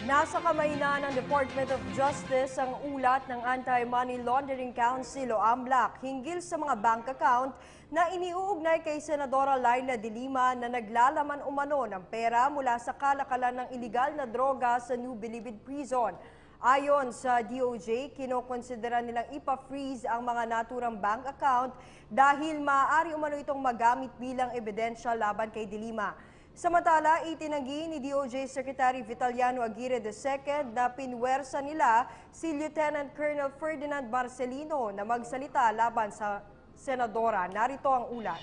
Nasa kamay na ng Department of Justice ang ulat ng Anti-Money Laundering Council o AMLAC hinggil sa mga bank account na iniuugnay kay Senadora Laila De Lima na naglalaman umano ng pera mula sa kalakalan ng iligal na droga sa New Bilibid Prison. Ayon sa DOJ, kinokonsidera nilang ipa-freeze ang mga naturang bank account dahil maaari umano itong magamit bilang ebidensya laban kay De Lima. Samantala, itinanggi ni DOJ Secretary Vitaliano Aguirre II na pinwersa nila si Lieutenant Colonel Ferdinand Marcelino na magsalita laban sa senadora. Narito ang ulat.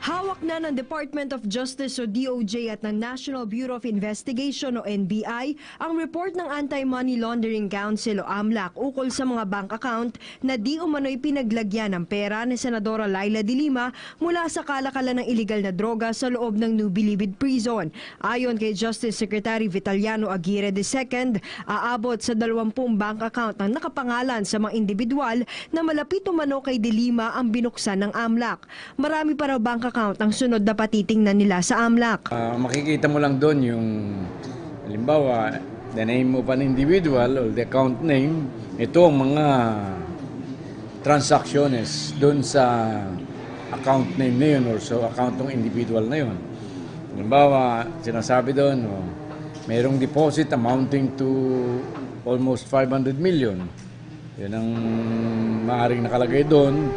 Hawak na ng Department of Justice o DOJ at ng National Bureau of Investigation o NBI ang report ng Anti-Money Laundering Council o AMLAC ukol sa mga bank account na di umano'y pinaglagyan ng pera ni Senadora Laila De Lima mula sa kalakalan ng iligal na droga sa loob ng New Bilibid Prison. Ayon kay Justice Secretary Vitaliano Aguirre II, aabot sa 20 bank account ang nakapangalan sa mga individual na malapit umano kay De Lima ang binuksan ng AMLAC. Marami pa raw bank account ang sunod na patitingnan nila sa AMLAC. Makikita mo lang doon yung, halimbawa, the name of an individual or the account name. Ito ang mga transactions doon sa account name na yun or so account ng individual na yun. Halimbawa, sinasabi doon, mayroong deposit amounting to almost 500 million. Yun ang maaaring nakalagay doon.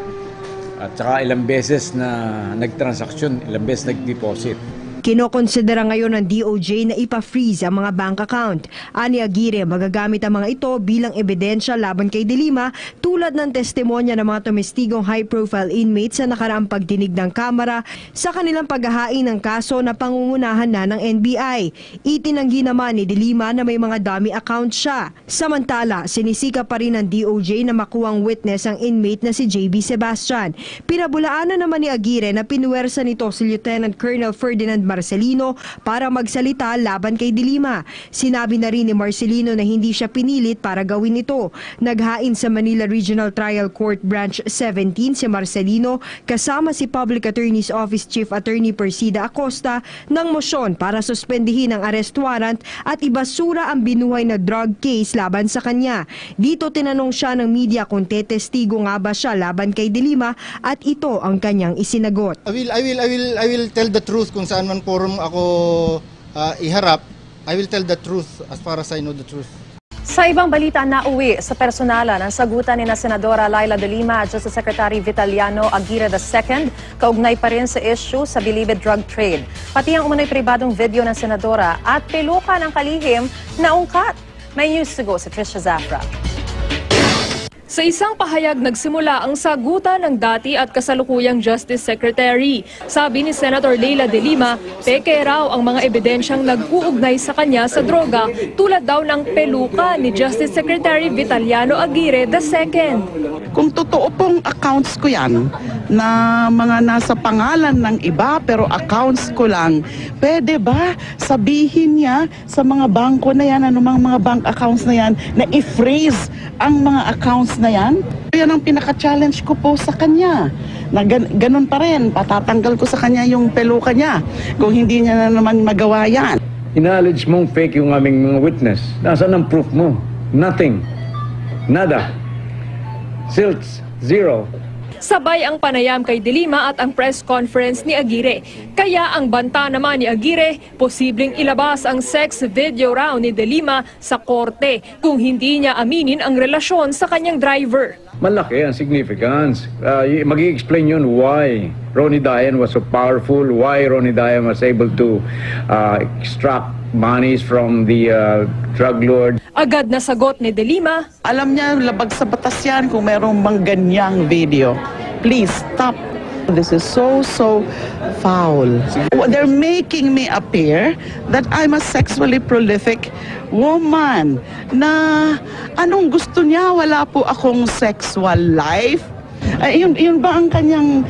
At saka ilang beses na nagtransaksyon, ilang beses nag-deposit. Kinokonsidera ngayon ng DOJ na ipa-freeze ang mga bank account. Ani Aguirre, magagamit ang mga ito bilang ebidensya laban kay De Lima tulad ng testimonya ng mga tumestigong high-profile inmates sa nakaraang pagdinig ng Kamara sa kanilang paghahain ng kaso na pangungunahan na ng NBI. Itinanggi naman ni De Lima na may mga dummy account siya. Samantala, sinisika pa rin ng DOJ na makuwang witness ang inmate na si JB Sebastian. Pinabulaanan naman ni Aguirre na pinuwersa nito si Lieutenant Colonel Ferdinand Marcelino para magsalita laban kay De Lima. Sinabi na rin ni Marcelino na hindi siya pinilit para gawin ito. Naghain sa Manila Regional Trial Court Branch 17 si Marcelino kasama si Public Attorney's Office Chief Attorney Persida Acosta ng mosyon para suspendihin ang arrest warrant at ibasura ang binuhay na drug case laban sa kanya. Dito tinanong siya ng media kung tetestigo nga ba siya laban kay De Lima at ito ang kanyang isinagot. I will tell the truth kung saan man forum ako iharap. I will tell the truth as far as I know the truth. Sa ibang balita, nauwi sa personalan ang sagutan ni na Senadora Laila De Lima at Justice Secretary Vitaliano Aguirre II kaugnay pa rin sa issue sa Bilibid drug trade. Pati ang umano'y pribadong video ng Senadora at peluka ng kalihim na ungkat. May news to go sa Trisha Zafra. Sa isang pahayag, nagsimula ang sagutan ng dati at kasalukuyang Justice Secretary. Sabi ni Senator Laila De Lima, peke raw ang mga ebidensyang nag-uugnay sa kanya sa droga tulad daw ng peluka ni Justice Secretary Vitaliano Aguirre II. Kung totoo pong accounts ko yan, na mga nasa pangalan ng iba pero accounts ko lang, pwede ba sabihin niya sa mga bangko na yan, anumang mga bank accounts na yan, na i-freeze ang mga accounts na yan? Yan ang pinaka-challenge ko po sa kanya. Na ganun pa rin, patatanggal ko sa kanya yung peluka niya kung hindi niya na naman magawa yan. Inacknowledge mong fake yung aming mga witness. Nasaan ang proof mo? Nothing. Nada. Silts. Zero. Sabay ang panayam kay De Lima at ang press conference ni Aguirre. Kaya ang banta naman ni Aguirre, posibleng ilabas ang sex video raw ni De Lima sa korte kung hindi niya aminin ang relasyon sa kanyang driver. Malaki ang significance. Mag-i-explain yun why Ronnie Dayan was so powerful, why Ronnie Dayan was able to extract monies from the drug lord. Agad na sagot ni De Lima, Alam niya, labag sa batas yan kung merong mang ganyang video. Please stop. This is so foul. They're making me appear that I'm a sexually prolific woman. Na anong gusto niya? Wala po akong sexual life. Yun ba ang kanyang,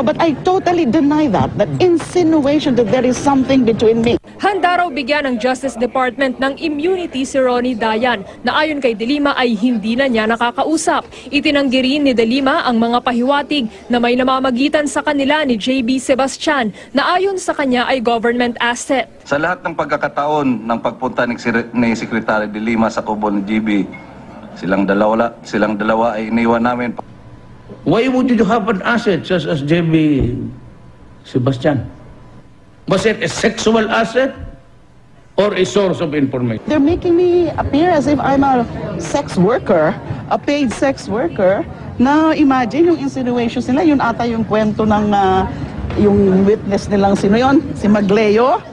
but I totally deny that insinuation that there is something between me. Handa raw bigyan ng Justice Department ng immunity si Ronnie Dayan na ayon kay De Lima ay hindi na niya nakakausap. Itinanggi rin ni De Lima ang mga pahiwatig na may namamagitan sa kanila ni JB Sebastian na ayon sa kanya ay government asset. Sa lahat ng pagkakataon ng pagpunta ni Secretary De Lima sa kubo ni JB, silang dalawa ay iniwan namin. Why would you have an asset such as JB Sebastian? Was it a sexual asset or a source of information? They're making me appear as if I'm a sex worker, a paid sex worker. Na imagine yung insinuations nila, yun ata yung kwento ng yung witness nilang sino yun? Si Magleo.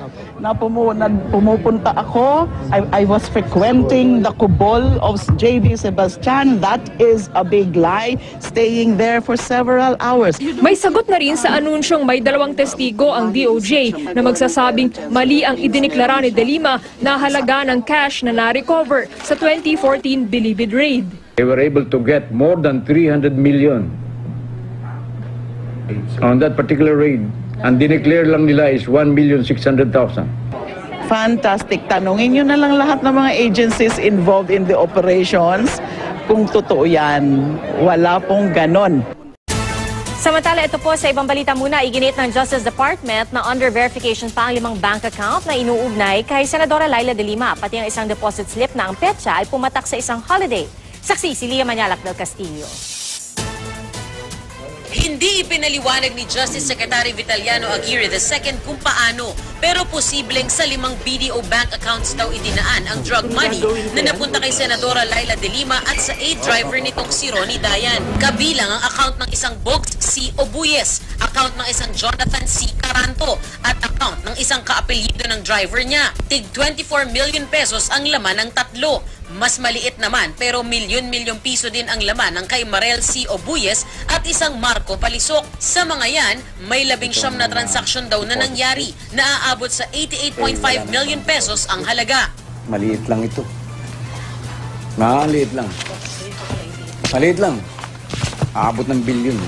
Na pumupunta ako, I was frequenting the kubol of JB Sebastian. That is a big lie, staying there for several hours. May sagot na rin sa anunsyong may 2 testigo ang DOJ na magsasabing mali ang idiniklara ni De Lima na halaga ng cash na na-recover sa 2014 Bilibid raid. They were able to get more than 300 million on that particular raid. Ang dineclare lang nila is 1,600,000. Fantastic. Tanungin nyo na lang lahat ng mga agencies involved in the operations kung totoo yan. Wala pong ganon. Samantala, ito po sa ibang balita muna, iginit ng Justice Department na under verification pa ang 5 bank account na inuugnay kay Senadora Laila De Lima. Pati ang isang deposit slip na ang petsa ay pumatak sa isang holiday. Saksi si Lia Manyalak del Castillo. Hindi ipinaliwanag ni Justice Secretary Vitaliano Aguirre II kung paano, pero posibleng sa 5 BDO bank accounts daw idinaan ang drug money na napunta kay Senadora Laila De Lima at sa aid driver nitong si Ronnie Dayan. Kabilang ang account ng isang Bogs C. Obuyes, account ng isang Jonathan C. Caranto, at account ng isang kaapelyido ng driver niya. Tig 24 million pesos ang laman ng tatlo. Mas maliit naman pero milyon-milyong piso din ang laman ng kay Marel C. Obuyes at isang Marco Palisok. Sa mga yan, may 19 na transaksyon daw na nangyari na aabot sa 88.5 million pesos ang halaga. Maliit lang ito. Maliit lang. Maliit lang. Aabot ng bilyon.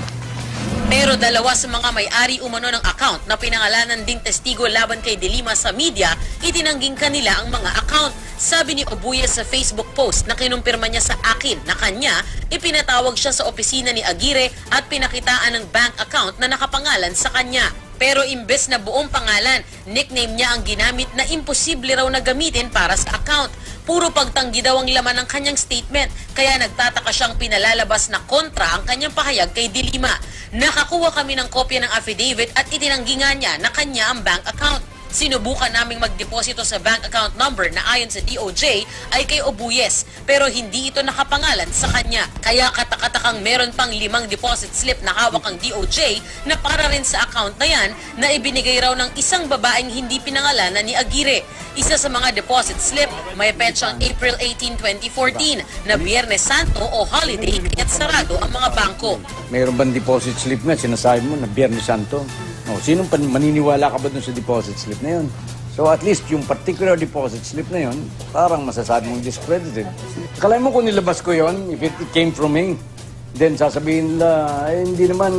Pero 2 sa mga may-ari umano ng account na pinangalanan ding testigo laban kay De Lima sa media, itinangging kanila ang mga account. Sabi ni Obuyes sa Facebook post na kinumpirma niya sa akin na kanya, ipinatawag siya sa opisina ni Aguirre at pinakitaan ng bank account na nakapangalan sa kanya. Pero imbes na buong pangalan, nickname niya ang ginamit na imposible raw na gamitin para sa account. Puro pagtanggi daw ang laman ng kanyang statement, kaya nagtataka siyang pinalalabas na kontra ang kanyang pahayag kay De Lima. Nakakuha kami ng kopya ng affidavit at itinanggi nga niya na kanya ang bank account. Sinubukan naming magdeposito sa bank account number na ayon sa DOJ ay kay Obuyes, pero hindi ito nakapangalan sa kanya. Kaya katakatakang meron pang 5 deposit slip na hawak ang DOJ na para rin sa account na yan na ibinigay raw ng isang babaeng hindi pinangalanan ni Aguirre. Isa sa mga deposit slip may petsang April 18, 2014 na Biyernes Santo o holiday kaya't sarado ang mga bangko. Mayroon bang deposit slip nga sinasabi mo na Biyernes Santo? Oh, sinong maniniwala ka ba dun sa deposit slip na yun? So at least yung particular deposit slip na yun, parang masasabi mong discredited. Kalay mo kung nilabas ko yun, if it came from me, then sasabihin nila, hindi naman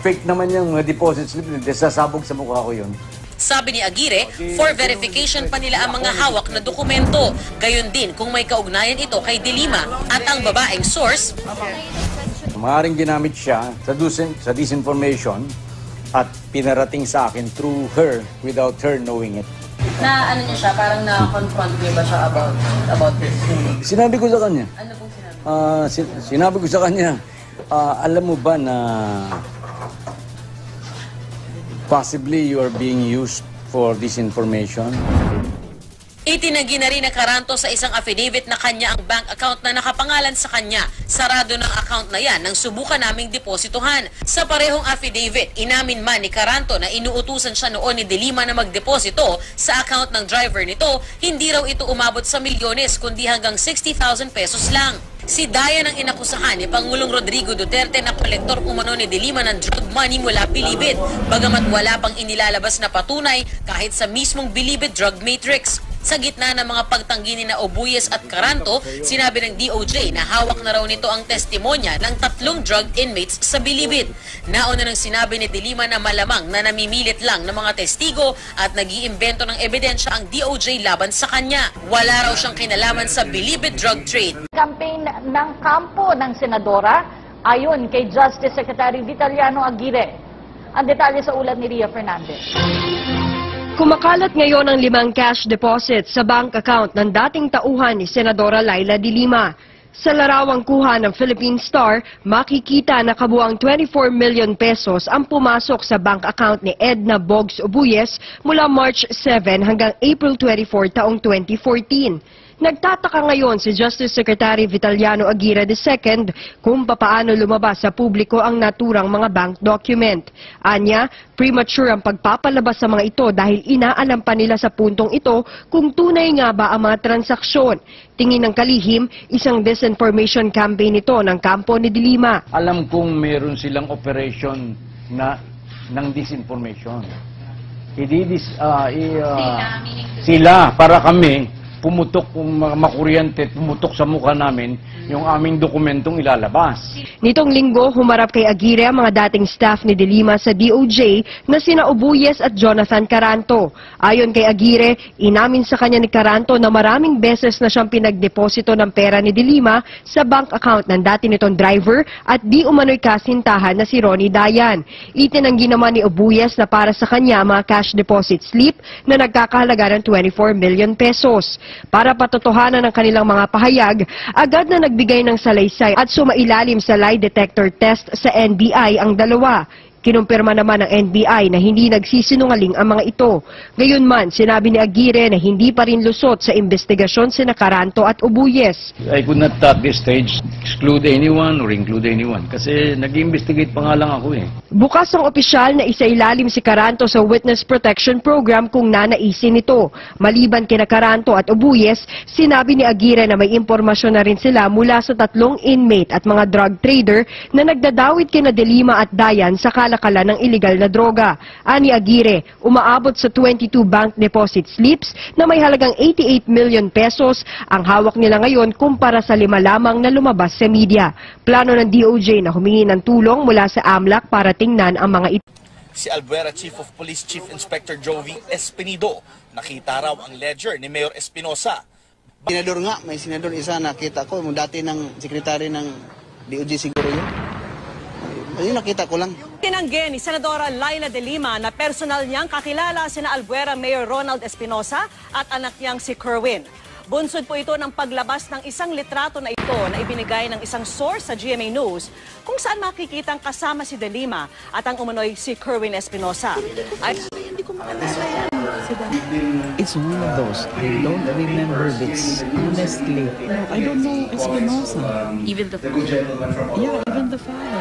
fake naman yung deposit slip, sasabog sa mukha ko yun. Sabi ni Aguirre, for verification pa nila ang mga hawak na dokumento. Gayon din kung may kaugnayan ito kay De Lima at ang babaeng source. Maaaring ginamit siya sa disinformation at pinarating sa akin through her without her knowing it. Na ano niya siya, parang na-confront niya ba siya about this? Sinabi ko sa kanya. Ano pong sinabi? Sinabi ko sa kanya, alam mo ba na possibly you are being used for disinformation? Itinagi na rin na Caranto sa isang affidavit na kanya ang bank account na nakapangalan sa kanya. Sarado ng account na yan nang subukan naming depositohan. Sa parehong affidavit, inamin man ni Caranto na inuutusan siya noon ni De Lima na magdeposito sa account ng driver nito, hindi raw ito umabot sa milyones kundi hanggang 60,000 pesos lang. Si Dayan ang inakusahan ni Pangulong Rodrigo Duterte na kolektor umano ni De Lima ng drug money mula Bilibid, bagamat wala pang inilalabas na patunay kahit sa mismong Bilibid drug matrix. Sa gitna ng mga pagtanggi ni na Obuyes at Caranto, sinabi ng DOJ na hawak na raw nito ang testimonya ng 3 drug inmates sa Bilibid. Nauna nang sinabi ni De Lima na malamang na namimilit lang ng mga testigo at nag-iimbento ng ebidensya ang DOJ laban sa kanya. Wala raw siyang kinalaman sa Bilibid drug trade. Campaign ng kampo ng senadora ayon kay Justice Secretary Vitaliano Aguirre. Ang detalye sa ulat ni Ria Fernandez. Kumakalat ngayon ang 5 cash deposits sa bank account ng dating tauhan ni Senadora Laila De Lima. Sa larawang kuha ng Philippine Star, makikita na kabuang 24 million pesos ang pumasok sa bank account ni Edna Bogs Obuyes mula March 7 hanggang April 24 taong 2014. Nagtataka ngayon si Justice Secretary Vitaliano Aguirre II kung papaano lumabas sa publiko ang naturang mga bank document. Anya, premature ang pagpapalabas sa mga ito dahil inaalam pa nila sa puntong ito kung tunay nga ba ang mga transaksyon. Tingin ng kalihim, isang disinformation campaign ito ng kampo ni De Lima. Alam kong meron silang operation ng disinformation. Sila, para kami, pumutok, makuryente, pumutok sa mukha namin yung aming dokumentong ilalabas. Nitong linggo, humarap kay Aguirre ang mga dating staff ni De Lima sa DOJ na sina Obuyes at Jonathan Caranto. Ayon kay Aguirre, inamin sa kanya ni Caranto na maraming beses na siyang pinagdeposito ng pera ni De Lima sa bank account ng dati nitong driver at di umano'y kasintahan na si Ronnie Dayan. Itinanggi naman ni Obuyes na para sa kanya mga cash deposit slip na nagkakahalaga ng 24 million pesos. Para patotohanan ng kanilang mga pahayag, agad na nagbigay ng salaysay at sumailalim sa lie detector test sa NBI ang dalawa. Kinumpirma naman ng NBI na hindi nagsisinungaling ang mga ito. Gayunman, sinabi ni Aguirre na hindi pa rin lusot sa investigasyon sina Caranto at Obuyes. I could not at this stage exclude anyone or include anyone kasi nag-investigate pa nga lang ako eh. Bukas ang opisyal na isailalim si Caranto sa Witness Protection Program kung nanaisin ito. Maliban kina Caranto at Obuyes, sinabi ni Aguirre na may impormasyon na rin sila mula sa 3 inmate at mga drug trader na nagdadawit kina De Lima at Dayan sa kalakalan ng iligal na droga. Ani Aguirre, umaabot sa 22 bank deposit slips na may halagang 88 million pesos ang hawak nila ngayon kumpara sa 5 lamang na lumabas sa media. Plano ng DOJ na humingi ng tulong mula sa AMLAC para tingnan ang mga ito. Si Albuera Chief of Police Chief Inspector Jovi Espinido, nakita raw ang ledger ni Mayor Espinosa. Senador nga, may senador isa nakita ko, dati ng sekretary ng DOJ siguro yun. Ayun, nakita ko lang. Tinanggi ni Senadora Laila De Lima na personal niyang kakilala sina Albuera Mayor Ronald Espinosa at anak niyang si Kerwin. Bunsod po ito ng paglabas ng isang litrato na ito na ibinigay ng isang source sa GMA News kung saan makikitang kasama si De Lima at ang umano'y si Kerwin Espinosa. Hindi ko makakasya yan. It's one of those. I don't remember this. Honestly. No, I don't know Espinosa. Even the father? Yeah, even the father.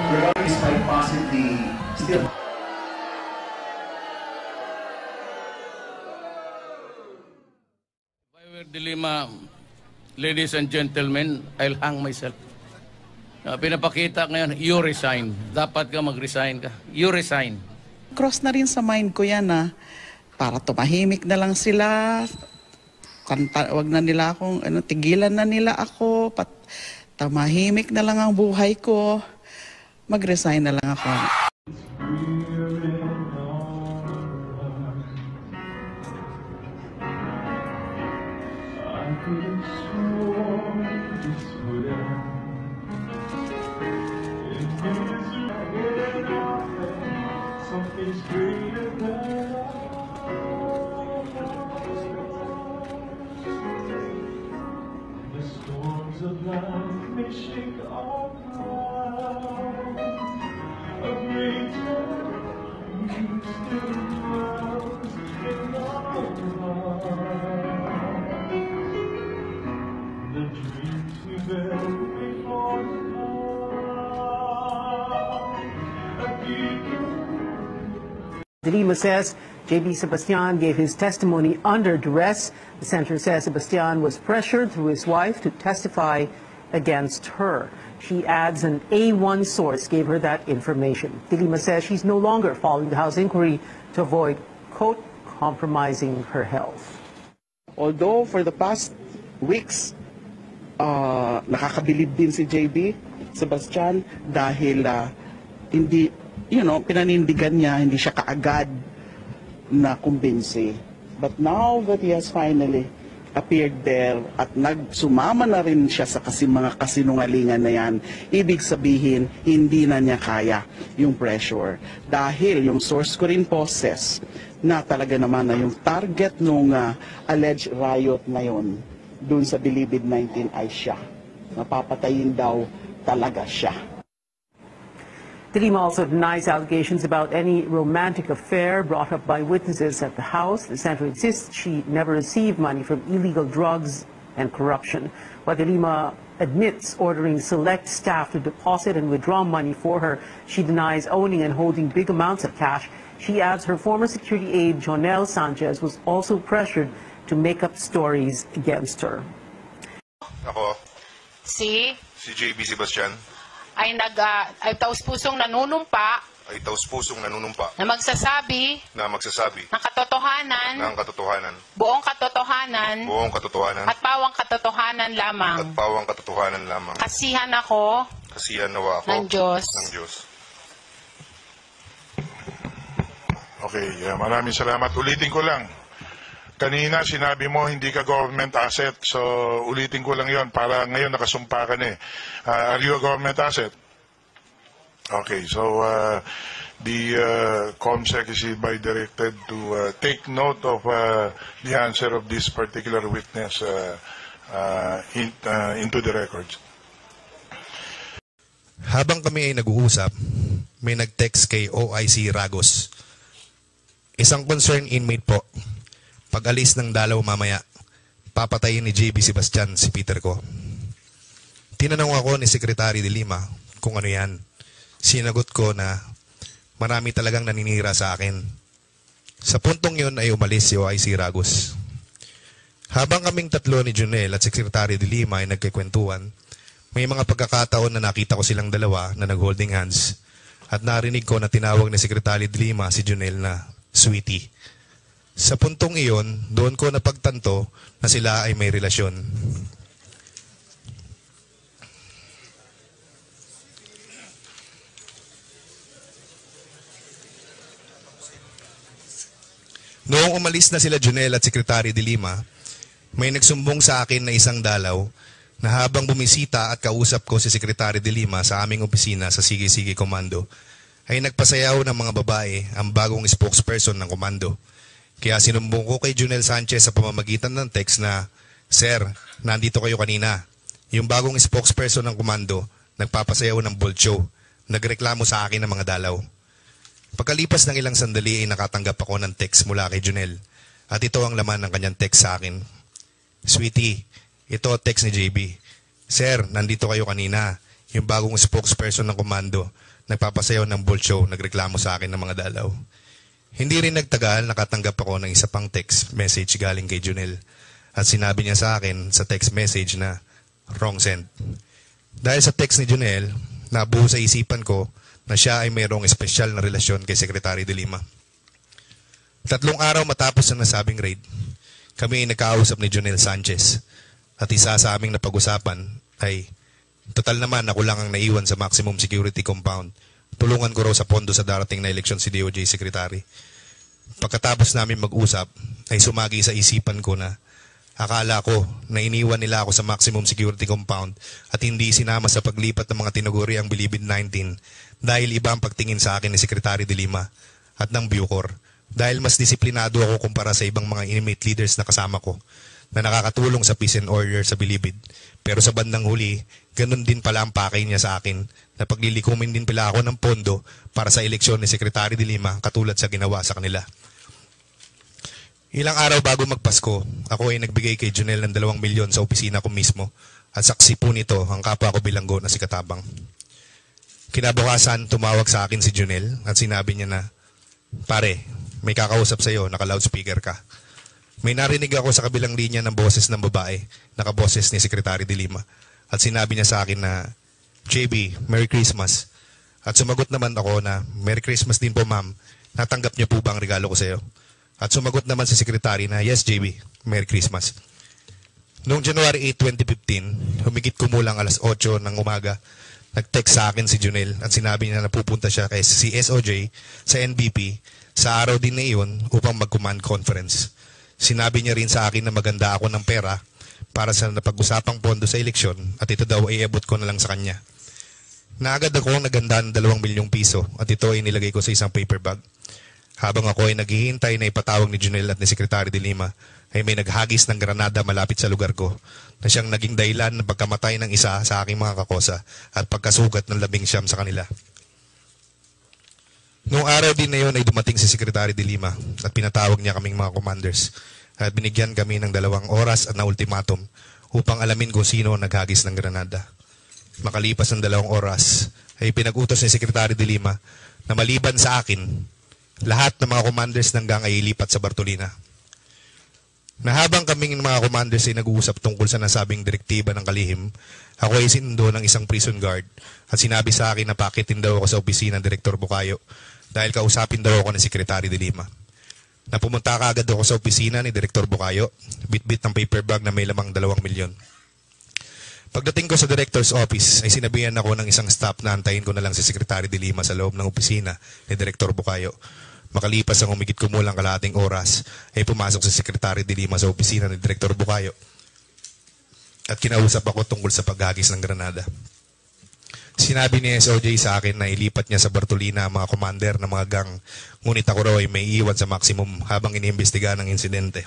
De Lima, ladies and gentlemen, I'll hang myself. Pinapakita ngayon, you resign. Dapat ka mag-resign ka. You resign. Cross na rin sa mind ko yan na para tumahimik na lang sila. Wag na nila akong, tigilan na nila ako. Tumahimik na lang ang buhay ko. Mag-resign na lang ako. De Lima says J.B. Sebastian gave his testimony under duress. The senator says Sebastian was pressured through his wife to testify against her. She adds an A1 source gave her that information. De Lima says she's no longer following the House inquiry to avoid, quote, compromising her health. Although for the past weeks, nakakabilib din si JB Sebastian dahil hindi, pinanindigan niya, hindi siya kaagad na kumbinsi. But now that he has finally appeared there at nagsumama na rin siya sa mga kasinungalingan na yan, ibig sabihin, hindi na niya kaya yung pressure. Dahil yung source ko rin po says na talaga naman na yung target nung alleged riot na yun, dun sa Bilibid 19 ay siya. Napapatayin daw talaga siya. De Lima also denies allegations about any romantic affair brought up by witnesses at the house. The center insists she never received money from illegal drugs and corruption. While De Lima admits ordering select staff to deposit and withdraw money for her, she denies owning and holding big amounts of cash. She adds her former security aide, Jonel Sanchez, was also pressured to make up stories against her. Ako, Si JB Sebastian, ay taus-pusong nanunumpa na magsasabi ng katotohanan, buong katotohanan at pawang katotohanan lamang. Kasihan ako ng Diyos. Okay, maraming salamat. Ulitin ko lang. Kanina sinabi mo hindi ka government asset, so ulitin ko lang yon para ngayon nakasumpa ka na eh. Are you a government asset? Okay, so the COMSEC is hereby directed to take note of the answer of this particular witness into the records. Habang kami ay nag-uusap, may nag-text kay OIC Ragos. Isang concerned inmate po. Pag alis ng dalaw mamaya, papatayin ni JB Sebastian si Peter ko. Tinanong ako ni Secretary De Lima kung ano yan. Sinagot ko na marami talagang naninira sa akin. Sa puntong yun ay umalis si OIC Ragos. Habang kaming tatlo ni Jonel at Secretary De Lima ay nagkikwentuhan, may mga pagkakataon na nakita ko silang dalawa na nag-holding hands at narinig ko na tinawag ni Secretary De Lima si Jonel na sweetie. Sa puntong iyon, doon ko napagtanto na sila ay may relasyon. Noong umalis na sila Jonel at Secretary De Lima, may nagsumbong sa akin na isang dalaw na habang bumisita at kausap ko si Secretary De Lima sa aming opisina sa Sige-Sige Komando, ay nagpasayaw ng mga babae ang bagong spokesperson ng komando. Kaya sinumbong ko kay Jonel Sanchez sa pamamagitan ng text na, Sir, nandito kayo kanina. Yung bagong spokesperson ng komando, nagpapasayaw ng bold show. Nagreklamo sa akin ng mga dalaw. Pagkalipas ng ilang sandali ay nakatanggap ako ng text mula kay Jonel. At ito ang laman ng kanyang text sa akin. Sweetie, ito text ni JB. Sir, nandito kayo kanina. Yung bagong spokesperson ng komando, nagpapasayaw ng bold show. Nagreklamo sa akin ng mga dalaw. Hindi rin nagtagal, nakatanggap ako ng isa pang text message galing kay Jonel. At sinabi niya sa akin sa text message na wrong send. Dahil sa text ni Jonel, nabuo sa isipan ko na siya ay mayroong espesyal na relasyon kay Secretary De Lima. 3 araw matapos ang nasabing raid, kami ay nagkausap ni Jonel Sanchez. At isa sa aming napag-usapan ay, total naman ako lang ang naiwan sa maximum security compound. Tulungan ko raw sa pondo sa darating na eleksyon si DOJ Secretary. Pagkatapos namin mag-usap, ay sumagi sa isipan ko na akala ko na iniwan nila ako sa maximum security compound at hindi sinama sa paglipat ng mga tinuguri ang Bilibid 19 dahil iba ang pagtingin sa akin ni Secretary De Lima at ng Bucor dahil mas disiplinado ako kumpara sa ibang mga inmate leaders na kasama ko na nakakatulong sa peace and order sa Bilibid. Pero sa bandang huli, ganun din pala ang pakay niya sa akin na paglilikumin din pala ako ng pondo para sa eleksyon ni Secretary De Lima katulad sa ginawa sa kanila. Ilang araw bago magpasko, ako ay nagbigay kay Jonel ng 2 milyon sa opisina ko mismo at saksi po nito ang kapwa ko bilanggo na si Katabang. Kinabukasan, tumawag sa akin si Jonel at sinabi niya na, Pare, may kakausap sa iyo, naka-loudspeaker ka. May narinig ako sa kabilang linya ng boses ng babae, nakaboses ni Secretary De Lima. At sinabi niya sa akin na, JB, Merry Christmas. At sumagot naman ako na, Merry Christmas din po ma'am, natanggap niyo po ba ang regalo ko sa iyo? At sumagot naman si Secretary na, yes, JB, Merry Christmas. Noong January 8, 2015, humigit kumulang alas 8 ng umaga, nag-text sa akin si Junel at sinabi niya na pupunta siya kay CSOJ sa NBP sa araw din na iyon upang mag-command conference. Sinabi niya rin sa akin na maganda ako ng pera para sa napag-usapang pondo sa eleksyon at ito daw ay iabot ko na lang sa kanya. Naagad ako naganda ng 2 milyong piso at ito ay nilagay ko sa isang paper bag. Habang ako ay naghihintay na ipatawag ni Junel at ni Secretary de Lima, ay may naghagis ng granada malapit sa lugar ko na siyang naging dahilan ng pagkamatay ng isa sa aking mga kakosa at pagkasugat ng 19 sa kanila. Noong araw din na yun ay dumating si Secretary de Lima at pinatawag niya kaming mga commanders at binigyan kami ng 2 oras at na ultimatum upang alamin kung sino naghagis ng granada. Makalipas ng 2 oras ay pinag-utos ni Secretary de Lima na maliban sa akin, lahat ng mga commanders ng gang ay ilipat sa Bartolina. Na habang kaming mga commanders ay nag-uusap tungkol sa nasabing direktiba ng kalihim, ako ay sinundo ng isang prison guard at sinabi sa akin na pakitin daw ako sa opisina ng Direktor Bukayo dahil kausapin daw ako ng Secretary de Lima. Na pumunta kaagad ako sa opisina ni Direktor Bukayo, bit-bit ng paper bag na may lamang 2 milyon. Pagdating ko sa Director's Office ay sinabihan ako ng isang staff na antayin ko na lang si Secretary de Lima sa loob ng opisina ni Direktor Bukayo. Makalipas ang humigit kumulang kalahating oras, ay pumasok si Secretary de Lima sa opisina ni Direktor Bukayo at kinausap ako tungkol sa paghagis ng granada. Sinabi ni SOJ sa akin na ilipat niya sa Bartolina ang mga commander ng mga gang, ngunit ako raw ay may iwan sa maximum habang iniimbestigahan ng insidente.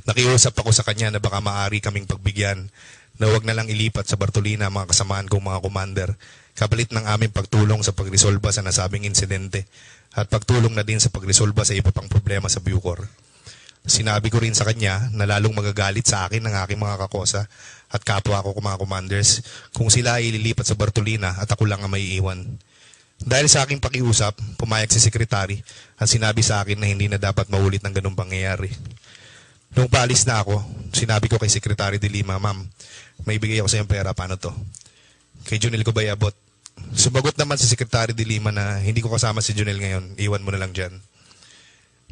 Nakiusap ako sa kanya na baka maaari kaming pagbigyan na huwag na lang ilipat sa Bartolina ang mga kasamaan kong mga commander, kapalit ng aming pagtulong sa pagresolba sa nasabing insidente at pagtulong na din sa pagresolba sa iba pang problema sa Bucor. Sinabi ko rin sa kanya na lalong magagalit sa akin ng aking mga kakosa at kapwa ko mga commanders kung sila ay ililipat sa Bartolina at ako lang ang may iwan. Dahil sa aking pakiusap, pumayag si Secretary at sinabi sa akin na hindi na dapat maulit ng ganung pangyayari. Nung paalis na ako, sinabi ko kay Secretary de Lima, ma'am, may bigay ako sa iyong pera, paano to? Kay Junel ko ba iabot? Sumagot naman si Secretary de Lima na hindi ko kasama si Junel ngayon, iwan mo na lang dyan.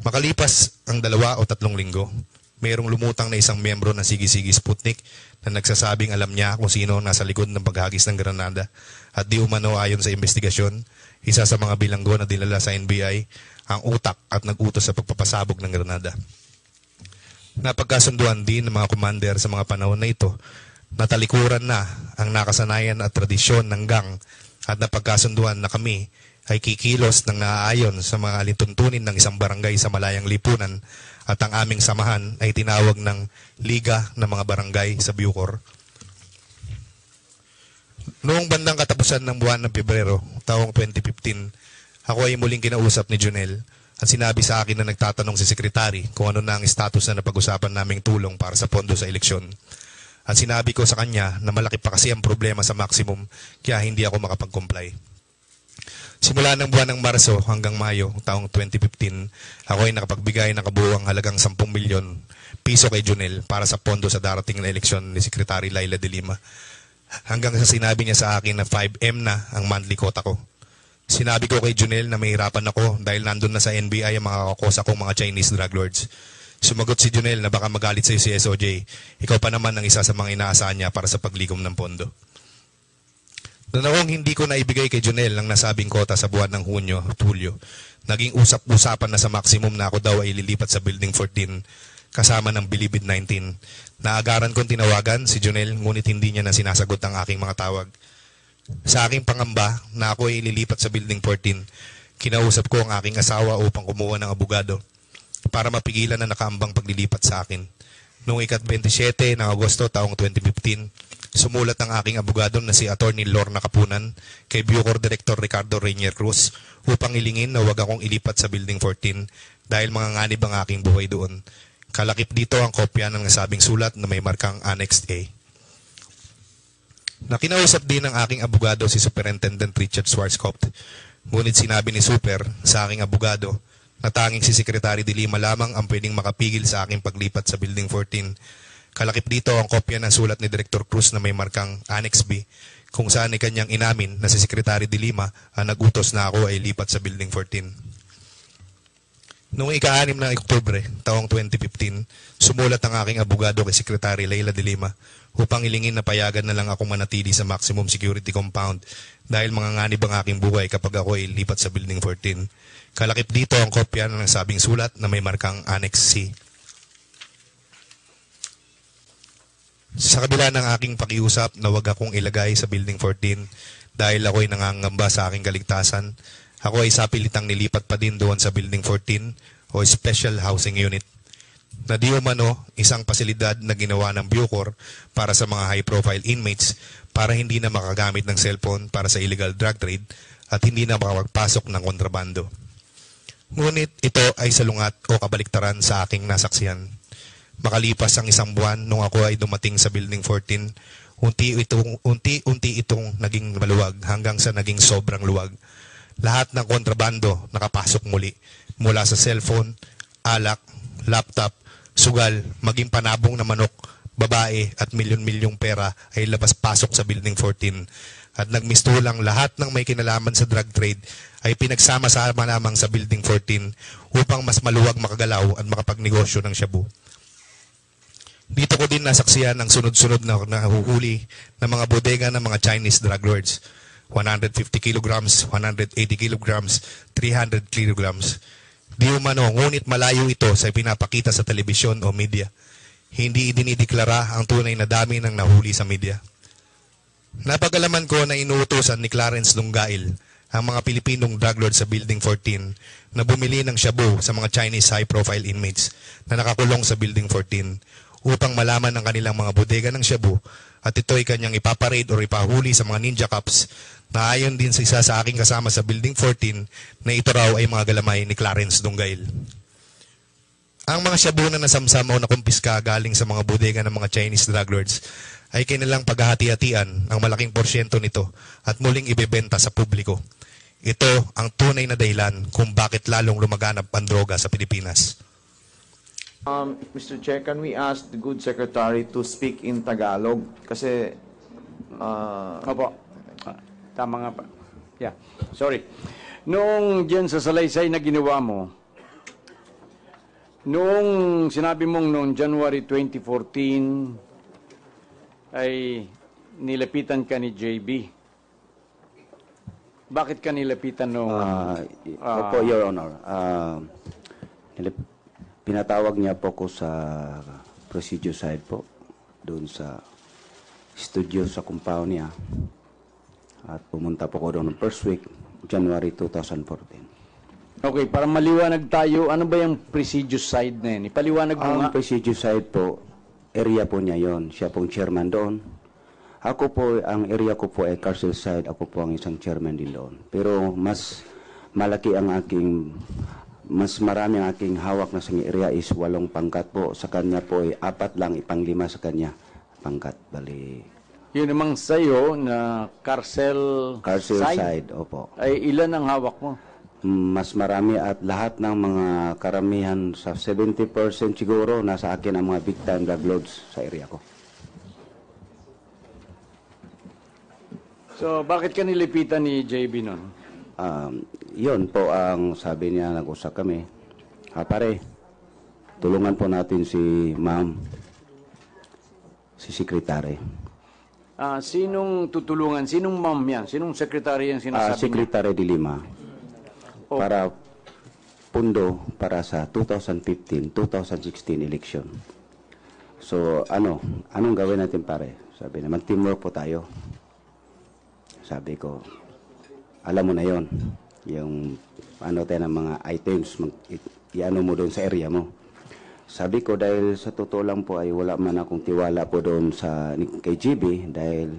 Makalipas ang 2 o 3 linggo, mayroong lumutang na isang miyembro ng Sige-Sige Sputnik na nagsasabing alam niya kung sino nasa likod ng paghagis ng granada at di umano ayon sa investigasyon, isa sa mga bilanggo na dinala sa NBI ang utak at nag-utos sa pagpapasabog ng granada. Napagkasunduan din ng mga commander sa mga panahon na ito na talikuran na ang nakasanayan at tradisyon ng gang at napagkasunduan na kami ay kikilos ng naaayon sa mga alintuntunin ng isang barangay sa Malayang Lipunan at ang aming samahan ay tinawag ng Liga ng mga Barangay sa Bucor. Noong bandang katapusan ng buwan ng Pebrero, taong 2015, ako ay muling kinausap ni Junel at sinabi sa akin na nagtatanong si Secretary kung ano na ang status na napag-usapan naming tulong para sa pondo sa eleksyon. At sinabi ko sa kanya na malaki pa kasi ang problema sa maximum kaya hindi ako makapag-comply. Simula ng buwan ng Marso hanggang Mayo taong 2015, ako ay nakapagbigay ng kabuuang halagang 10 milyon piso kay Junel para sa pondo sa darating na eleksyon ni Secretary Laila de Lima. Hanggang sa sinabi niya sa akin na 5M na ang monthly quota ko. Sinabi ko kay Junel na mahirapan ako dahil nandun na sa NBI ang mga kakosa kong mga Chinese drug lords. Sumagot si Junel na baka magalit sa si SOJ. Ikaw pa naman ang isa sa mga inaasahan niya para sa paglikom ng pondo. Noong hindi ko naibigay kay Junel ang nasabing kota sa buwan ng Hunyo at Hulyo, naging usap-usapan na sa maximum na ako daw ay lilipat sa Building 14 kasama ng Bilibid 19. Naagaran kong tinawagan si Junel ngunit hindi niya na sinasagot ang aking mga tawag. Sa aking pangamba na ako ay lilipat sa Building 14, kinausap ko ang aking asawa upang kumuha ng abogado para mapigilan na nakaambang paglilipat sa akin. Noong ikat-27 ng Agosto taong 2015, sumulat ang aking abogado na si Attorney Lorna Kapunan kay Bucor Director Ricardo Reinier Cruz upang ilingin na huwag akong ilipat sa Building 14 dahil mga nganib ang aking buhay doon. Kalakip dito ang kopya ng nasabing sulat na may markang Annex A. Nakinausap din ng aking abogado si Superintendent Richard Schwarzkopf. Ngunit sinabi ni Super sa aking abogado na tanging si Secretary de Lima lamang ang pwedeng makapigil sa aking paglipat sa Building 14. Kalakip dito ang kopya ng sulat ni Director Cruz na may markang Annex B kung saan ay kanyang inamin na si Secretary de Lima ang nag-utos na ako ay lipat sa Building 14. Noong ika-6 ng Oktubre, taong 2015, sumulat ang aking abogado kay Secretary Leila de Lima upang ilingin na payagan na lang ako manatili sa maximum security compound dahil manganganib ang aking buhay kapag ako ay lipat sa Building 14. Kalakip dito ang kopya ng sabing sulat na may markang Annex C. Sa kabila ng aking pakiusap na wag akong ilagay sa Building 14 dahil ako ay nangangamba sa aking kaligtasan, ako ay sapilitang nilipat pa din doon sa Building 14 o Special Housing Unit na di umano isang pasilidad na ginawa ng Bucor para sa mga high-profile inmates para hindi na makagamit ng cellphone para sa illegal drug trade at hindi na makapagpasok ng kontrabando. Ngunit ito ay salungat o kabaliktaran sa aking nasaksihan. Makalipas ang isang buwan nung ako ay dumating sa Building 14, unti-unti itong naging maluwag hanggang sa naging sobrang luwag. Lahat ng kontrabando nakapasok muli mula sa cellphone, alak, laptop, sugal, maging panabong na manok, babae at milyon-milyong pera ay labas-pasok sa Building 14. At nagmistulang lahat ng may kinalaman sa drug trade ay pinagsama-sama lamang sa Building 14 upang mas maluwag makagalaw at makapagnegosyo ng shabu. Dito ko din nasaksiyan ang sunod-sunod na nahuhuli ng mga bodega ng mga Chinese drug lords. 150 kilograms, 180 kilograms, 300 kilograms. Di umano, ngunit malayo ito sa pinapakita sa telebisyon o media. Hindi dinideklara ang tunay na dami ng nahuli sa media. Napagalaman ko na inuutosan ni Clarence Lungail ang mga Pilipinong drug lord sa Building 14 na bumili ng shabu sa mga Chinese high-profile inmates na nakakulong sa Building 14 upang malaman ang kanilang mga bodega ng shabu at ito ay kanyang ipaparade o ipahuli sa mga ninja cops na ayon din sa isa sa aking kasama sa Building 14 na ito raw ay mga galamay ni Clarence Lungail. Ang mga shabu na nasamsam o nakumpiska galing sa mga bodega ng mga Chinese drug lords ay kanilang paghahati-hatian ang malaking porsyento nito at muling ibebenta sa publiko. Ito ang tunay na dahilan kung bakit lalong lumaganap ang droga sa Pilipinas. Mr. Chair, can we ask the good secretary to speak in Tagalog? Kasi, Opo. Tama nga pa. Yeah. Sorry. Noong dyan sa salaysay na ginawa mo, noong sinabi mong noong January 2014 ay nilapitan ka ni JB. Bakit ka nilapitan noong... Opo, Your Honor. Pinatawag niya po ko sa procedure side po, doon sa studio sa compound niya. At pumunta po ko doon ng first week, January 2014. Okay, para maliwanag tayo, ano ba yung prestigious side na yun? Ipaliwanag mo nga. Ang prestigious side po, area po niya yon. Siya pong chairman doon. Ako po, ang area ko po ay Carcel side. Ako po ang isang chairman din doon. Pero mas malaki ang aking, mas marami ang aking hawak na sa area is 8 pangkat po. Sa kanya po ay 4 lang, ipang-5 sa kanya pangkat. Bali, yun namang sa'yo na Carcel side, opo. Ay ilan ang hawak mo? Mas marami at lahat ng mga karamihan sa 70% siguro nasa akin ang mga big time drug lords sa area ko. So, bakit ka nilipitan ni JB nun? Yun po ang sabi niya, nag-usap kami. Pare, tulungan po natin si ma'am, si secretary. Sinong tutulungan? Sinong ma'am yan? Sinong secretary yung sinasabi niya? Secretary de Lima. Para pundo para sa 2015-2016 election. So, anong gawin natin pare? Sabi na, mag-teamwork po tayo. Sabi ko, alam mo na yon, yung tayo ng mga items, i-ano mo doon sa area mo. Sabi ko, dahil sa totoo lang po ay wala man akong tiwala po doon kay GB, dahil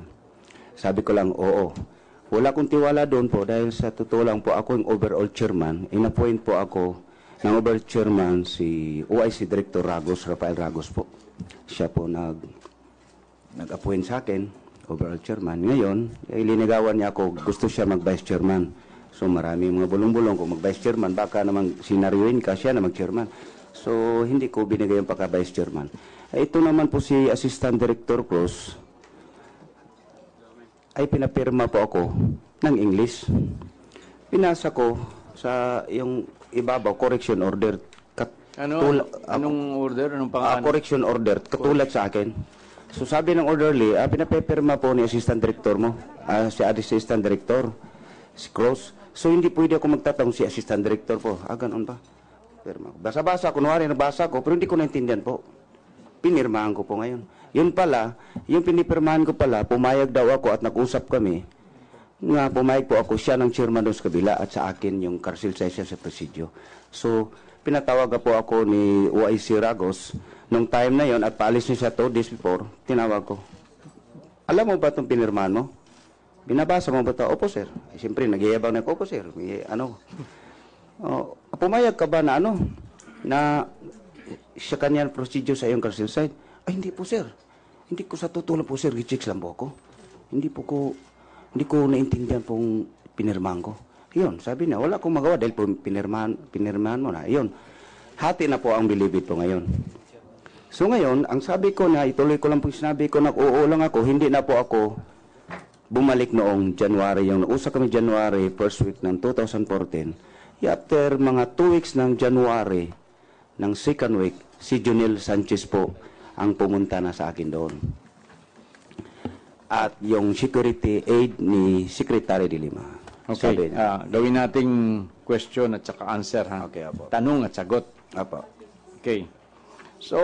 sabi ko lang, oo. Wala akong tiwala doon po dahil sa totoo lang po ako yung overall chairman. In-appoint po ako ng overall chairman si OIC Director Ragos, Rafael Ragos po. Siya po nag-appoint sa akin, overall chairman. Ngayon, linigawan niya ako, gusto siya mag-vice chairman. So maraming mga bulong-bulong kung mag-vice chairman, baka namang sinaryuin ka siya na mag-chairman. So hindi ko binigay yung pagka-vice chairman. Ito naman po si Assistant Director Cruz, ay pinapirma po ako ng English. Pinasa ko sa yung ibabaw, correction order. Anong order? Anong pangalan? Correction order, katulad sa akin. So sabi ng orderly, pinapepirma po ni assistant director mo, si assistant director, si Cross. So hindi pwede ako magtatanong si assistant director po. Ganon ba? Pirma. Basa-basa, kunwari nabasa ko, pero hindi ko naintindihan po. Pinirmahan ko po ngayon. Yun pala, yung pinipirmahan ko pala, pumayag daw ako at nag-usap kami, nga pumayag po ako, siya ng chairman doon sa kabila at sa akin yung Carcel Session sa presidio. So, pinatawag po ako ni OIC Ragos nung time na yon at paalis niya siya 2 days before, tinawag ko. Alam mo ba itong pinirmahan mo? Binabasa mo ba ito? Opo, sir. Siyempre, nag-iabang na ako, opo, sir. Pumayag ka ba na na siya kanyan procedure sa iyong Carcel side? Ay, hindi po, sir. Hindi ko sa tutulong po, sir. Gichicks lang po ako. Hindi ko naintindihan pong pinirmahan ko. Yun, sabi niya, wala akong magawa dahil po pinirmahan mo na. Yun, hati na po ang bilibid po ngayon. So ngayon, ang sabi ko na, ituloy ko lang po sinabi ko na oo lang ako, hindi na po ako bumalik noong January. Yung nausap kami January, first week ng 2014. After mga 2 weeks ng January, ng second week, si Junel Sanchez po ang pumunta na sa akin doon. At yung security aid ni Secretary de Lima. Okay, gawin nating question at saka answer, ha? Okay, apo. Tanong at sagot. Apo. Okay. So,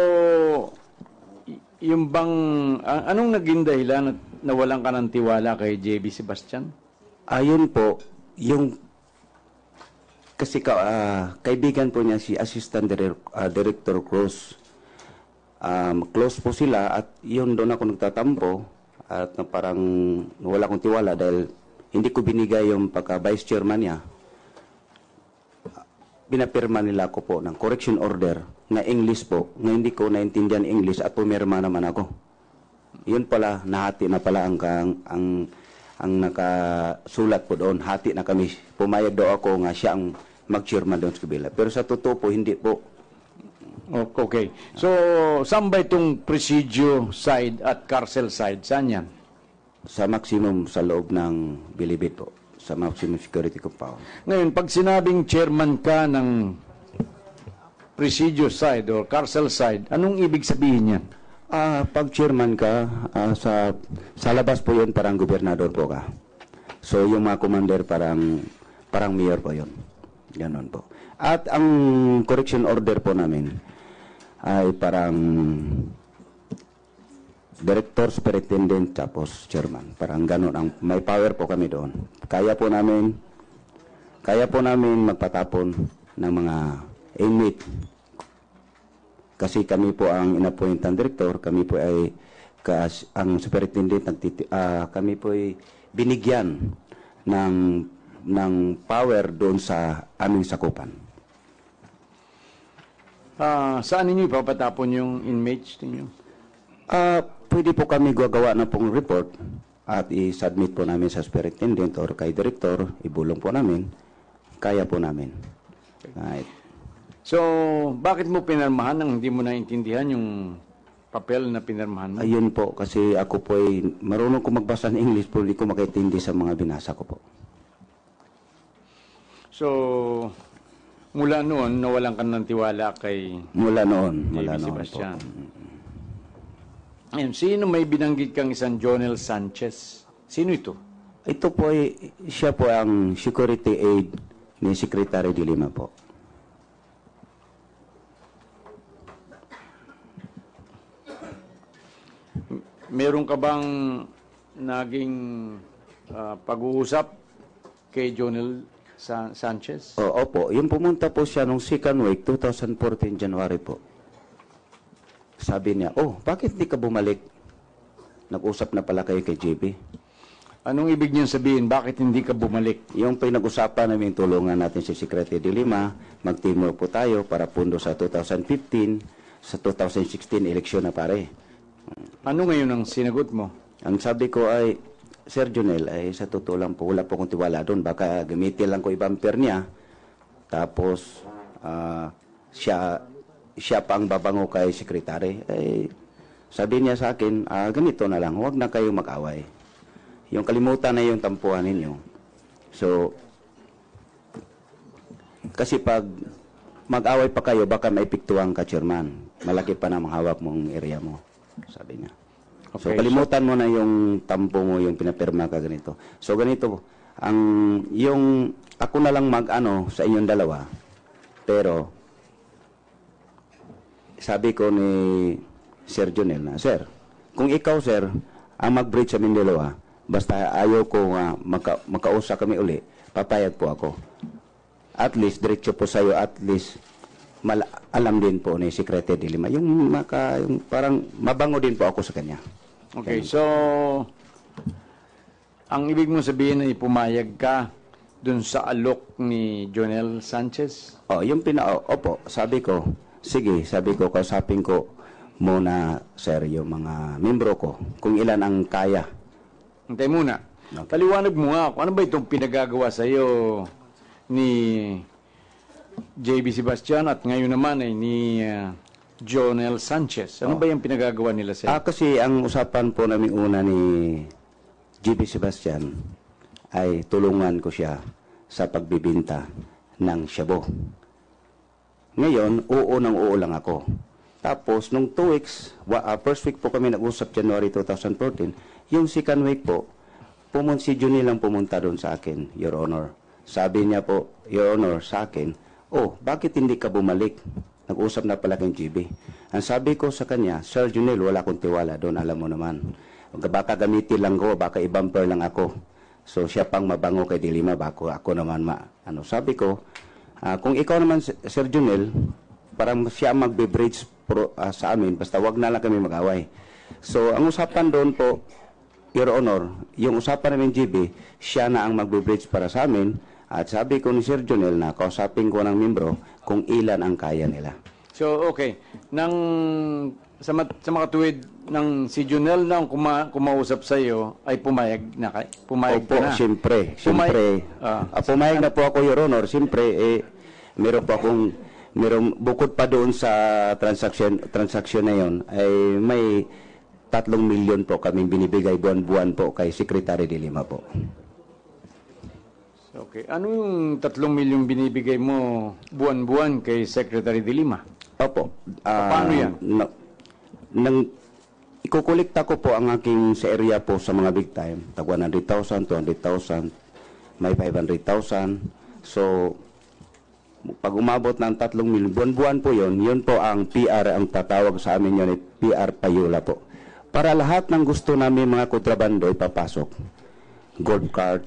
yung bang, anong naging dahilan at nawalan ka ng tiwala kay JB Sebastian? Ayun po, yung, kasi kaibigan po niya si Assistant Director Cruz. Close po sila at yun doon ako nagtatampo at parang wala akong tiwala dahil hindi ko binigay yung pagka-vice chairman niya. Pinapirma nila ako po ng correction order na English po, na hindi ko naintindihan English at pumirma naman ako. Yun pala, nahati na pala ang nakasulat po doon. Hati na kami. Pumayag daw ako nga siya ang mag-chairman doon sa kabila. Pero sa totoo po, hindi po. Okay. So, saan ba itong presidio side at Carcel side? Saan yan? Sa maximum sa loob ng Bilibid po. Sa maximum security compound. Ngayon, pag sinabing chairman ka ng presidio side or Carcel side, anong ibig sabihin yan? Pag chairman ka, sa labas po yun parang gobernador po ka. So, yung mga commander parang mayor po yun. Ganon po. At ang correction order po namin ay parang director, superintendent, tapos chairman. Parang ganon. May power po kami doon. Kaya po namin magpatapon ng mga inmate. Kasi kami po ang inappointan director, kami po ay ang superintendent, kami po ay binigyan ng power doon sa aming sakupan. Saan ninyo ipapatapon yung inmates ninyo? Pwede po kami gagawa na pong report at i-submit po namin sa superintendent or kay director, ibulong po namin, kaya po namin. Right. So, bakit mo pinirmahan nang hindi mo naintindihan yung papel na pinirmahan mo? Ayun po, kasi ako po ay marunong ko magbasa ng English po, hindi ko makaintindi sa mga binasa ko po. So, mula noon, nawalan ka ng tiwala kay JB Sebastian. Ayun, sino may binanggit kang isang Jonel Sanchez? Sino ito? Ito po ay, siya po ang security aid ni Secretary de Lima po. Meron ka bang naging pag-uusap kay Jonel Sanchez? Opo, yung pumunta po siya nung second week, 2014 January po. Sabi niya, bakit di ka bumalik? Nag-usap na pala kayo kay JB. Anong ibig niyang sabihin? Bakit hindi ka bumalik? Yung pinag-usapan namin, tulungan natin si Secretary de Lima, mag-teamwork po tayo para pundo sa 2015, sa 2016 eleksyon na pare. Ano ngayon ang sinagot mo? Ang sabi ko ay, Sir Jonel, ay sa totoo lang po, wala po akong tiwala doon. Baka gamitin lang ko i-bumper niya. Tapos, siya pa ang babango kay Secretary. Sabi niya sa akin, ganito na lang, huwag na kayo mag-away. Yung kalimutan na yung tampuhan ninyo. So, Kasi pag mag-away pa kayo, baka maipiktuhan ka, Chairman. Malaki pa na mahawak mong area mo, sabi niya. So, Okay, kalimutan mo na yung tampo mo, yung pinapirma ka ganito. So, ganito, ako na lang mag-ano sa inyong dalawa, pero, sabi ko ni Sir Jonel na, Sir, kung ikaw, Sir, ang mag-breach sa aming dalawa, basta ayaw ko makausap kami uli, papayag po ako. At least, diretso po sa'yo, at least, alam din po ni Secretary de Lima. Yung parang mabango din po ako sa kanya. Okay, so, ang ibig mo sabihin ay pumayag ka dun sa alok ni Jonel Sanchez? Opo, sabi ko, sige, kausapin ko muna, sir, yung mga membro ko, kung ilan ang kaya. Hintay muna. Okay. Paliwanag mo nga, ano ba itong pinagagawa sa'yo ni JB Sebastian at ngayon naman ay ni Jonel Sanchez? Ano ba yung pinagagawa nila sa'yo? Kasi ang usapan po namin una ni JB Sebastian ay tulungan ko siya sa pagbibinta ng shabu. Ngayon, oo lang ako. Tapos, nung 2 weeks, first week po kami nag-usap, January 2014, yung second week po, si Junil lang pumunta doon sa akin, Your Honor. Sabi niya po, Your Honor, sa akin, bakit hindi ka bumalik? Nag-usap na pala kayong GB. Ang sabi ko sa kanya, Sir Junil, wala akong tiwala doon, alam mo naman. Baka gamitin lang ko, baka i-bumper lang ako. So, siya pang mabango kay Dilima, bako ako naman sabi ko, kung ikaw naman, Sir Junil, parang siya magbe-bridge sa amin, basta wag na lang kami mag-away. So, ang usapan doon po, Your Honor, yung usapan namin GB, siya na ang magbe-bridge para sa amin, at sabi ko ni Sir Jonel na kausapin ko ng membro kung ilan ang kaya nila. So, okay. Sa mga tuwid ng si Jonel na kumausap sa iyo ay pumayag Opo, ka na. Siyempre. Pumayag na po ako, Your Honor. Siyempre, meron po akong bukod pa doon sa transaksyon na yon ay may 3 milyon po kaming binibigay buwan-buwan po kay Secretary de Lima po. Okay. Ano yung 3 milyong binibigay mo buwan-buwan kay Secretary de Lima? Opo. Paano yan? Ikukulikta ko po ang aking sa area po sa mga big time. Tag 100,000, 200,000, may 500,000. So, pag umabot ng 3 milyon, buwan-buwan po yun po ang PR, ang tatawag sa amin yun, PR Payula po. Para lahat ng gusto namin mga kontrabando ipapasok. Gold card,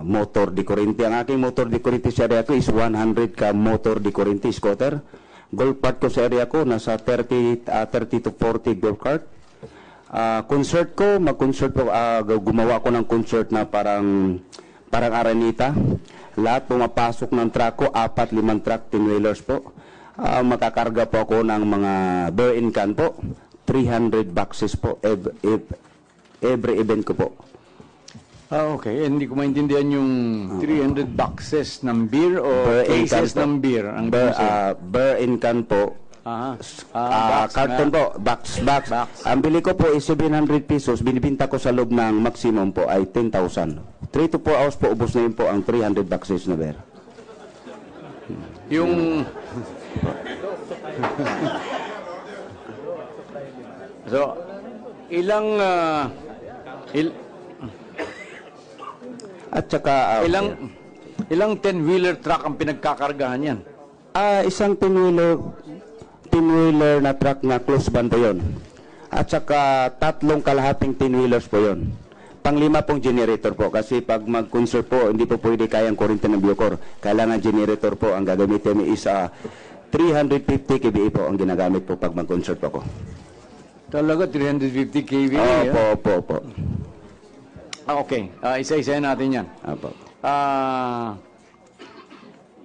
motor di Corinti. Ang aking motor di Corinti sa area ko is 100 ka motor di Corinti scooter. Gold card ko sa area ko, nasa 30 to 40 gold card. Concert ko, mag-concert po, gumawa ko ng concert na parang Aranita. Lahat pumapasok ng truck ko, 4-5 truck, 10-wheelers po. Makakarga po ako ng mga beer in can po. 300 boxes po, every event ko po. Okay. Hindi ko maintindihan yung 300 boxes ng beer o cases ng beer. Beer in can po. Carton po, box. Ang bili ko po is 700 pesos. Binibinta ko sa loob ng maximum po ay 10,000. 3 to 4 hours po, ubos na yun po ang 300 boxes na beer. Yung... So, ilang... At saka... Ilang 10-wheeler truck ang pinagkakargahan yan? Isang 10-wheeler na truck na close van po yun. At saka 3 kalahating 10-wheelers po yun. Pang-5 pong generator po. Kasi pag mag-concert po, hindi po pwede kayang kuryente ng Bucor. Kailangan generator po. Ang gagamitin is 350 kVA po ang ginagamit po pag mag-concert po ako. Talaga, 350 kVA? Opo. Okay. Isa-isahin natin yan. Opo.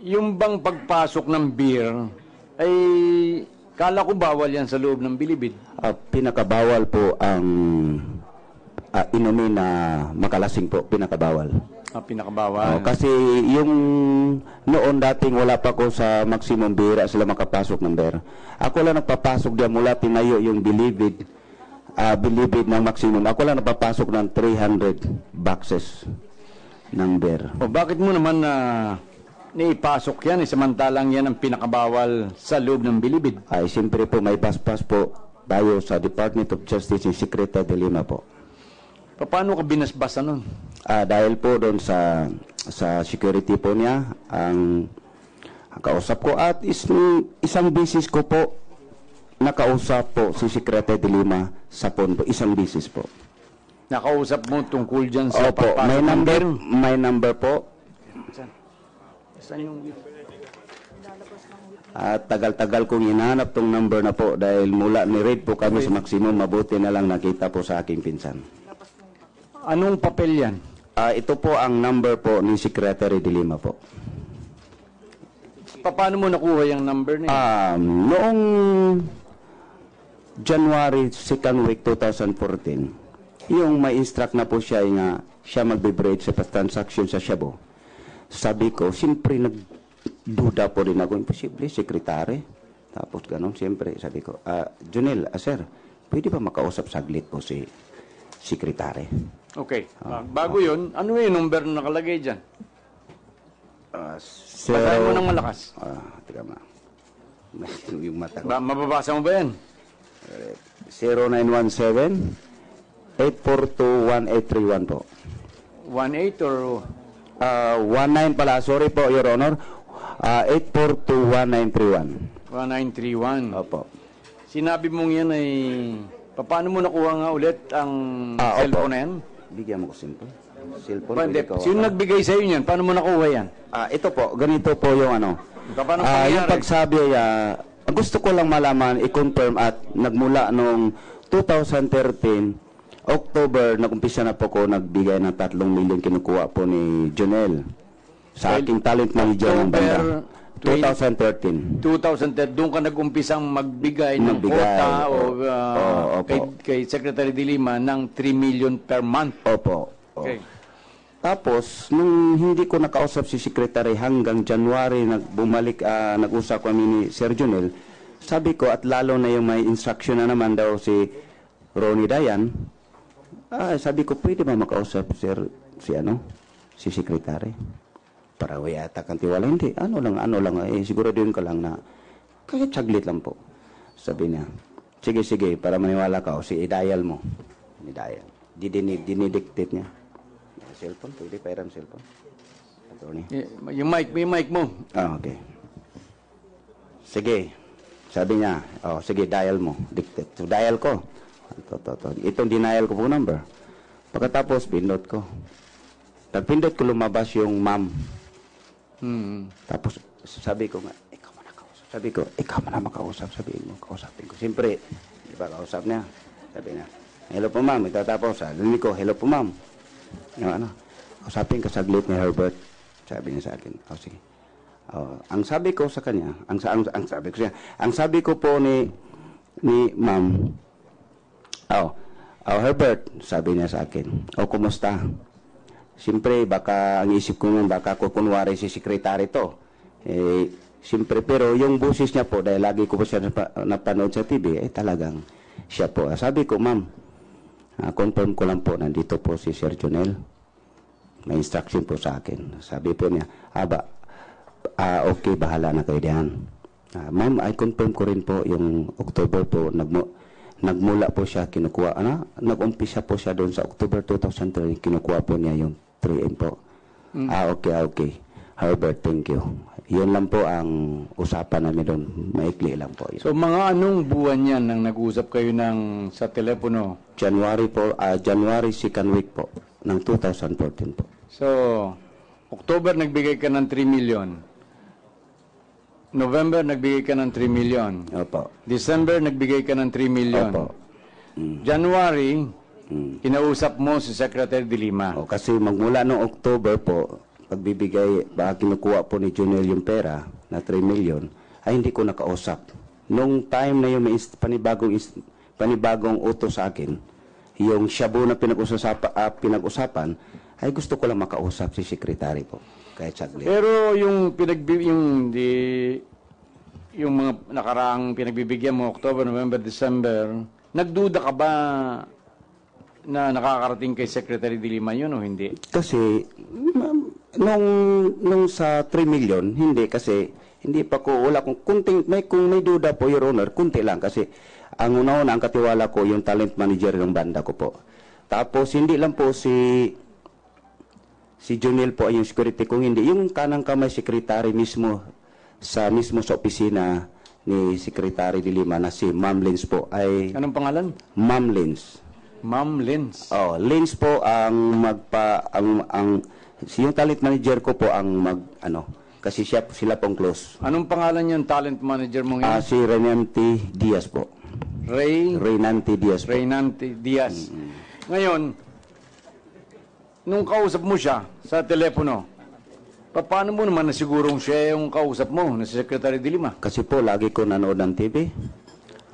Yung bang pagpasok ng beer, ay kala ko bawal yan sa loob ng bilibid. Pinakabawal po ang inumin na makalasing po. Pinakabawal. Pinakabawal. Kasi yung noon dating wala pa ko sa maximum beer, sila makapasok ng beer. Ako lang nagpapasok diyan mula tinayo yung bilibid ng maximum. Ako lang nagpapasok ng 300 boxes ng beer. Bakit mo naman naipasok yan, samantalang yan ang pinakabawal sa loob ng bilibid? Ay, siyempre po may basbas po tayo sa Department of Justice, yung Secretary de Lima po. Paano ka binasbasan nun? Dahil po doon sa security po niya, ang kausap ko at isang bisis ko po nakausap po si Secretary de Lima sa Pondo, isang bisis po. Nakausap mo tungkol dyan sa Opo, may number po. Saan yung... At tagal-tagal kong hinahanap tong number na po dahil mula ni Red po kami sa maximum, mabuti na lang nakita po sa aking pinsan. Anong papel yan? Ito po ang number po ni Secretary de Lima po. Paano mo nakuha yung number niya? Noong January 2nd week 2014, yung may instruct na po siya nga siya magbe-break sa transaction sa Shabu. Sabi ko, siyempre nagduda po rin ako, imposible, sekretary. Tapos ganun, siyempre, sabi ko, Junel, sir, pwede ba makausap saglit po si sekretary? Okay, bago yun, ano yung number na nakalagay dyan? Basahin mo ng malakas. Teka ma. Yung mata ko. Mababasa mo ba yan? 0917-842-1831 po. 18 or... 19 pala, sorry po, Your Honor. 842-1931. 1931. Opo. Sinabi mong yan ay... Paano mo nakuha nga ulit ang cellphone na yan? Bigyan mo ko cellphone. Sino nagbigay sa iyo niyan? Paano mo nakuha yan? Ito po, ganito po yung ano. Yung pagsabi, gusto ko lang malaman, i-confirm at nagmula nung 2013, October, nag-umpisa na po ko nagbigay ng 3 million kinukuha po ni Junel sa aking talent manager ng banda. 2013. 2013, doon ka nag-umpisang magbigay ng quota kay Secretary de Lima ng 3 million per month. Opo. Okay. Tapos, nung hindi ko nakausap si Secretary hanggang January, nag-usap kami ni Sir Junel, sabi ko, at lalo na yung may instruction na naman daw si Ronnie Dayan, sabi ko, pwede ba makausap si Secretary? Para yata kang tiwala. Hindi, ano lang, siguro din ka lang na, kahit saglit lang po. Sabi niya, sige, para maniwala ka, i-dial mo. I-dial. Dinidictate niya. Cellphone, pwede pa iram cellphone. Attorney. Yung mic mo. Okay. Sige. Sabi niya, sige, dial mo. Dictate. So, dial ko. Itong denial ko po number. Pagkatapos, pindot ko. Pagpindot ko, lumabas yung ma'am. Tapos, sabi ko nga, ikaw mo nakausap. Sabi ko, ikaw mo na makausap. Sabihin mo, kausapin ko. Siyempre, di ba, kausap niya. Sabi niya, hello po ma'am. Itatapos, sabi ko, hello po ma'am. Kausapin ka saglit ni Herbert. Sabi niya sa akin, sige. Ang sabi ko sa kanya, ang sabi ko po ni ma'am, Herbert, sabi niya sa akin, kumusta? Siyempre, baka ang isip ko nun, baka kunwari si sekretary to. Siyempre, pero yung boses niya po, dahil lagi ko po siya napanood sa TV, talagang siya po. Sabi ko, ma'am, confirm ko lang po, nandito po si Sir Junel. May instruction po sa akin. Sabi po niya, okay, bahala na kayo diyan. Ma'am, I confirm ko rin po yung October po, nagmula po siya, kinukuha, nag-umpisa po siya doon sa October 2003, kinukuha po niya yung 3M po. Okay. Herbert, thank you. Yun lang po ang usapan namin doon. Maikli lang po. So, mga anong buwan yan nang nag-usap kayo sa telepono? January 2nd week po, ng 2014 po. So, October nagbigay ka ng 3 million. November nagbigay ka ng 3 million. Opo. December nagbigay ka ng 3 million. Opo. January, kinausap mo si Secretary de Lima. Kasi magmula noong October po, pagbibigay, baka kinukuha po ni Junel yung pera na 3 million, ay hindi ko nakausap. Nung time na yung may panibagong utos sa akin, yung Shabu na pinag-usapan, ay gusto ko lang makausap si Secretary po. Kahit saglit. Pero yung mga nakaraang pinagbibigyan mo, October, November, December, nagduda ka ba na nakakarating kay Secretary de Lima yun o hindi? Kasi, Nung sa 3 million, hindi kasi hindi pa ko, wala kung kunting, kung may duda po, Your Honor, kunti lang kasi ang una-una, ang katiwala ko, yung talent manager ng banda ko po. Tapos hindi lang po si Junel po ay yung security, kung hindi, yung kanang kamay secretary mismo sa opisina ni Secretary de Lima na si Ma'am Lins po ay... Anong pangalan? Ma'am Lins. Ma'am Lins. Oh, Lins po ang yung talent manager ko po ang kasi sila pong close. Anong pangalan yung talent manager mo ngayon? Si Reynanti Diaz po. Reynanti Diaz po. Reynanti Diaz. Ngayon, nung kausap mo siya sa telepono, paano mo naman nasigurong siya yung kausap mo na si Secretary de Lima? Kasi po, lagi ko nanood ng TV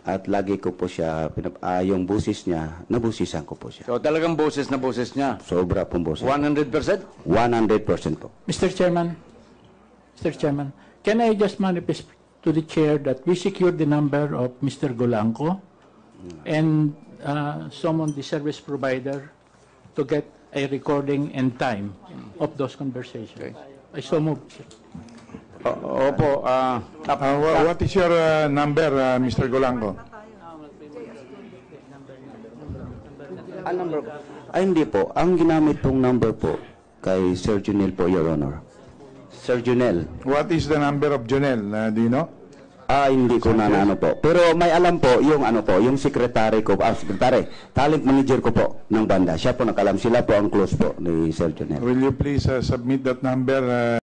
at lagi ko po siya, yung boses niya, nabusisan ko po siya. So talagang boses na boses niya? Sobra pong boses. 100%? 100% po. Mr. Chairman, can I just manifest to the chair that we secured the number of Mr. Golanco and summon the service provider to get a recording and time of those conversations. Okay. I so move. Opo. What is your number, Mr. Golanco? Ang number ko? Hindi po. Ang ginamit pong number po kay Sir Junel po, Your Honor. Sir Junel. What is the number of Junel? Do you know? Hindi ko na po. Pero may alam po yung yung secretary ko, talent manager ko po ng banda. Siya po nakalam. Sila po ang close po ni Sir Junel. Will you please submit that number